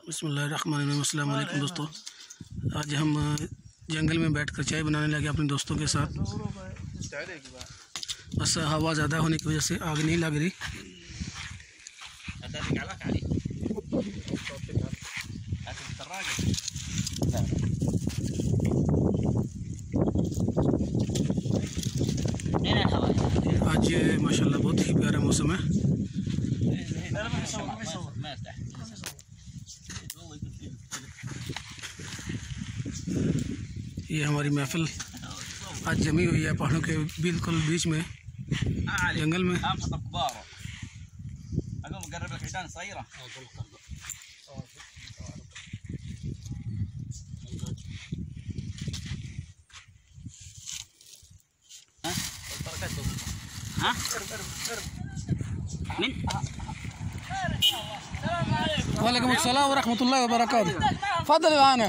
बिस्मिल्लाहिर्रहमानिर्रहीम। अस्सलाम वालेकुम दोस्तों, आज हम जंगल में बैठकर चाय बनाने लगे अपने दोस्तों के साथ। बस हवा ज़्यादा होने की वजह से आग नहीं लग रही। आज माशाल्लाह बहुत ही प्यारा मौसम है। ये हमारी महफिल आज जमी हुई है पहाड़ों के बिल्कुल बीच में जंगल में। वालेकुम अस्सलाम वरहमतुल्लाहि वबरकातुहू। तफद्दल आना।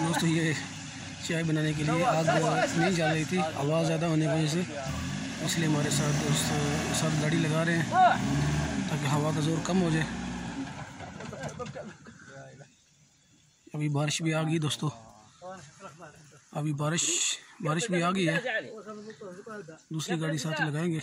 दोस्तों, ये चाय बनाने के लिए आग नहीं जल रही थी, आवाज़ ज़्यादा होने की वजह से, इसलिए हमारे साथ दोस्त साथ गाड़ी लगा रहे हैं ताकि हवा का ज़ोर कम हो जाए। अभी बारिश भी आ गई दोस्तों, अभी बारिश भी आ गई है। दूसरी गाड़ी साथ लगाएंगे।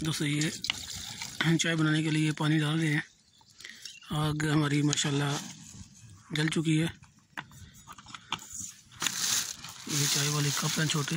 दोस्तों, ये चाय बनाने के लिए पानी डाल रहे हैं। आग हमारी माशाल्लाह जल चुकी है। ये चाय वाली कप हैं छोटे।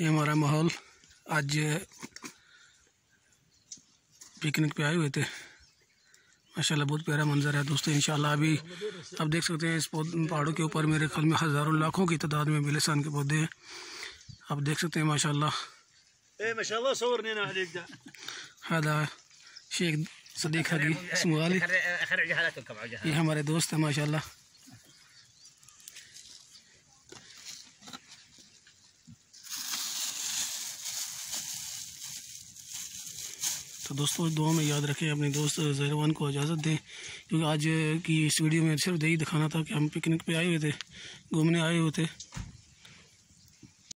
ये हमारा माहौल, आज पिकनिक पे आए हुए थे। माशाल्लाह बहुत प्यारा मंजर है दोस्तों। इंशाल्लाह अभी आप देख सकते हैं इस पहाड़ों के ऊपर मेरे ख्याल में हज़ारों लाखों की तादाद में बिलसान के पौधे हैं। आप देख सकते हैं माशाल्लाह। हादा शेख सदीक हकी इसमाली, ये हमारे दोस्त हैं माशाल्लाह। तो दोस्तों, दुआ में याद रखें, अपने दोस्त ज़हरवान को इजाज़त दें, क्योंकि आज की इस वीडियो में सिर्फ यही दिखाना था कि हम पिकनिक पे आए हुए थे, घूमने आए हुए थे।